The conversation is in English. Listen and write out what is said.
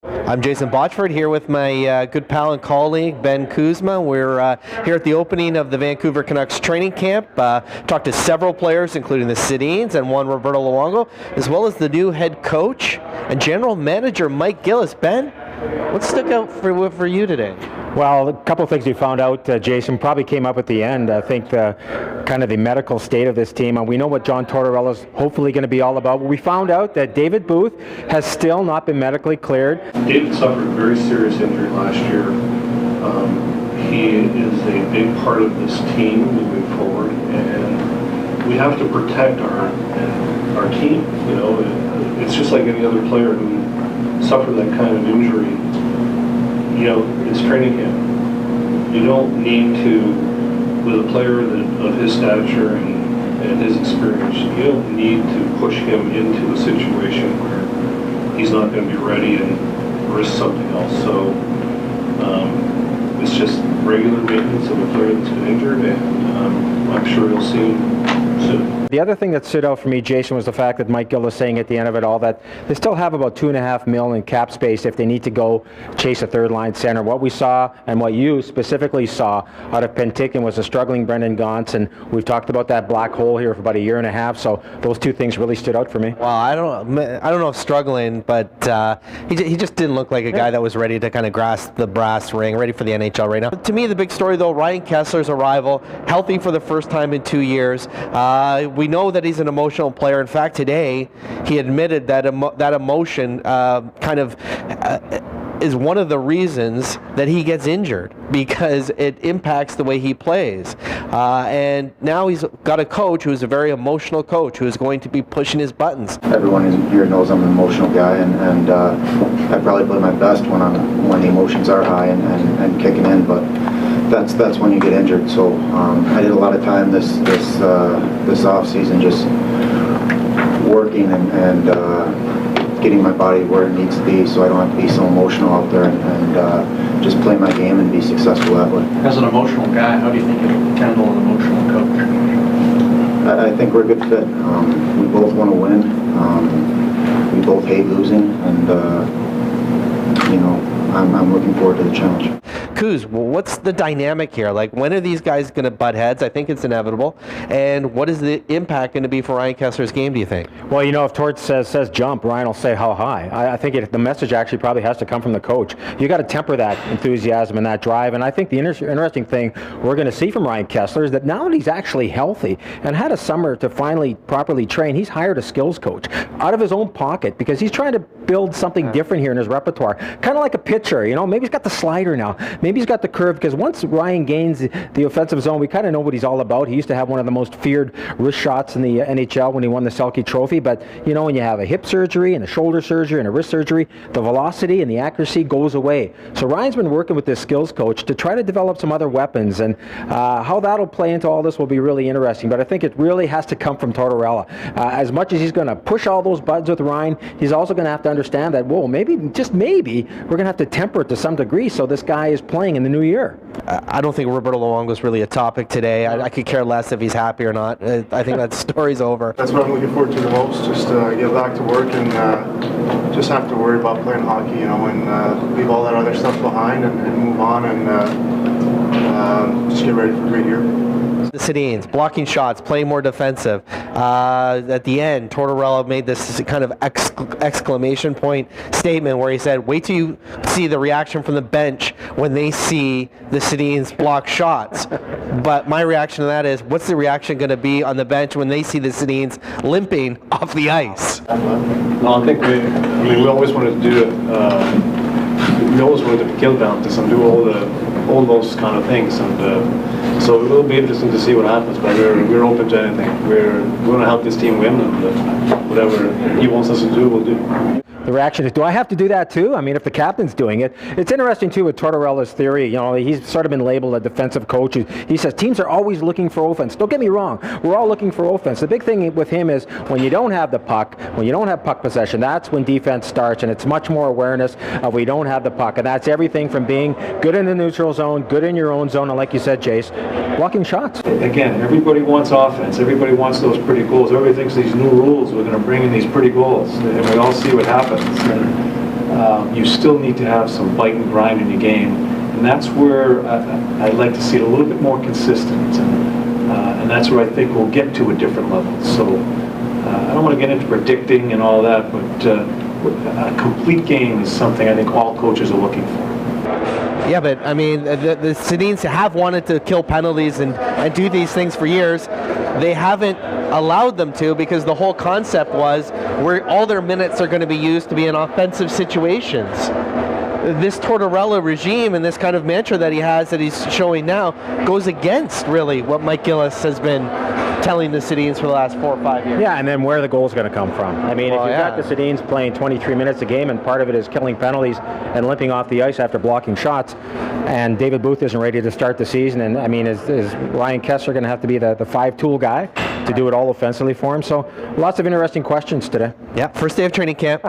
I'm Jason Botchford here with my good pal and colleague Ben Kuzma. We're here at the opening of the Vancouver Canucks training camp. Talked to several players, including the Sedins and one Roberto Luongo, as well as the new head coach and general manager Mike Gillis. Ben, what stuck out for you today? Well, a couple of things we found out, Jason, probably came up at the end. I think kind of the medical state of this team. And we know what John Tortorella's hopefully going to be all about. We found out that David Booth has still not been medically cleared. David suffered a very serious injury last year. He is a big part of this team moving forward, and we have to protect our team. You know, it's just like any other player who suffered that kind of injury. You know, it's training camp. You don't need to, with a player of his stature and his experience, you don't need to push him into a situation where he's not going to be ready and risk something else. So it's just regular maintenance of a player that's been injured, and I'm sure you'll see him soon. The other thing that stood out for me, Jason, was the fact that Mike Gillis saying at the end of it all that they still have about $2.5 million in cap space if they need to go chase a third-line center. What we saw and what you specifically saw out of Penticton was a struggling Brendan Gaunce, and we've talked about that black hole here for about a year and a half. So those two things really stood out for me. Well, I don't know if struggling, but he just didn't look like a guy that was ready to kind of grasp the brass ring, ready for the NHL right now. To me, the big story though, Ryan Kesler's arrival, healthy for the first time in 2 years. We know that he's an emotional player. In fact, today he admitted that that emotion kind of is one of the reasons that he gets injured, because it impacts the way he plays. And now he's got a coach who's a very emotional coach who is going to be pushing his buttons. Everyone here knows I'm an emotional guy, and I probably play my best when the emotions are high and kicking in, but that's when you get injured. So I did a lot of time this off season just working and getting my body where it needs to be, so I don't have to be so emotional out there, and just play my game and be successful that way. As an emotional guy, how do you think you handle an emotional coach? I think we're a good fit. We both want to win. We both hate losing, and you know, I'm looking forward to the challenge. Kuz, well, what's the dynamic here? Like, when are these guys going to butt heads? I think it's inevitable. And what is the impact going to be for Ryan Kesler's game, do you think? Well, you know, if Torts says jump, Ryan will say how high. I think the message actually probably has to come from the coach. You got to temper that enthusiasm and that drive. And I think the interesting thing we're going to see from Ryan Kesler is that now that he's actually healthy and had a summer to finally properly train, he's hired a skills coach out of his own pocket, because he's trying to build something different here in his repertoire. Kind of like a pitcher, you know, maybe he's got the slider now. Maybe he's got the curve, because once Ryan gains the offensive zone, we kind of know what he's all about. He used to have one of the most feared wrist shots in the NHL when he won the Selke Trophy, but you know, when you have a hip surgery and a shoulder surgery and a wrist surgery, the velocity and the accuracy goes away. So Ryan's been working with this skills coach to try to develop some other weapons, and how that'll play into all this will be really interesting, but I think it really has to come from Tortorella. As much as he's going to push all those buttons with Ryan, he's also going to have to understand that, whoa, maybe, just maybe, we're going to have to temper it to some degree so this guy is playing in the new year. I don't think Roberto Luongo is really a topic today. I could care less if he's happy or not. I think that story's over. That's what I'm looking forward to the most, just get back to work and just have to worry about playing hockey, you know, and leave all that other stuff behind and move on and just get ready for a great year. The Sedins blocking shots, playing more defensive. At the end, Tortorella made this kind of exclamation point statement where he said, wait till you see the reaction from the bench when they see the Sedins block shots. But my reaction to that is, what's the reaction going to be on the bench when they see the Sedins limping off the ice? No, I think we always wanted to do it. We always wanted to kill Dantas and do all those kind of things, and so it will be interesting to see what happens. But we're open to anything. We're going to help this team win, and whatever he wants us to do, we'll do. The reaction is, do I have to do that too? I mean, if the captain's doing it. It's interesting too with Tortorella's theory. You know, he's sort of been labeled a defensive coach. He says teams are always looking for offense. Don't get me wrong, we're all looking for offense. The big thing with him is when you don't have the puck, when you don't have puck possession, that's when defense starts, and it's much more awareness of we don't have the puck, and that's everything from being good in the neutral zone, good in your own zone, and like you said, Jace, blocking shots. Again, everybody wants offense. Everybody wants those pretty goals. Everybody thinks these new rules we're going to bring in these pretty goals, and we all see what happens. And you still need to have some bite and grind in your game, and that's where I'd like to see it a little bit more consistent, and that's where I think we'll get to a different level. So I don't want to get into predicting and all that, but a complete game is something I think all coaches are looking for. Yeah, but I mean, the Sedins have wanted to kill penalties and do these things for years. They haven't allowed them to, because the whole concept was where all their minutes are going to be used to be in offensive situations. This Tortorella regime and this kind of mantra that he has, that he's showing now, goes against really what Mike Gillis has been telling the Sedins for the last 4 or 5 years. Yeah, and then where are the goals going to come from? I mean, Well, if you've got the Sedins playing 23 minutes a game, and part of it is killing penalties and limping off the ice after blocking shots, and David Booth isn't ready to start the season, and I mean, is Ryan Kessler going to have to be the 5-tool guy to do it all offensively for him? So lots of interesting questions today. Yeah, first day of training camp.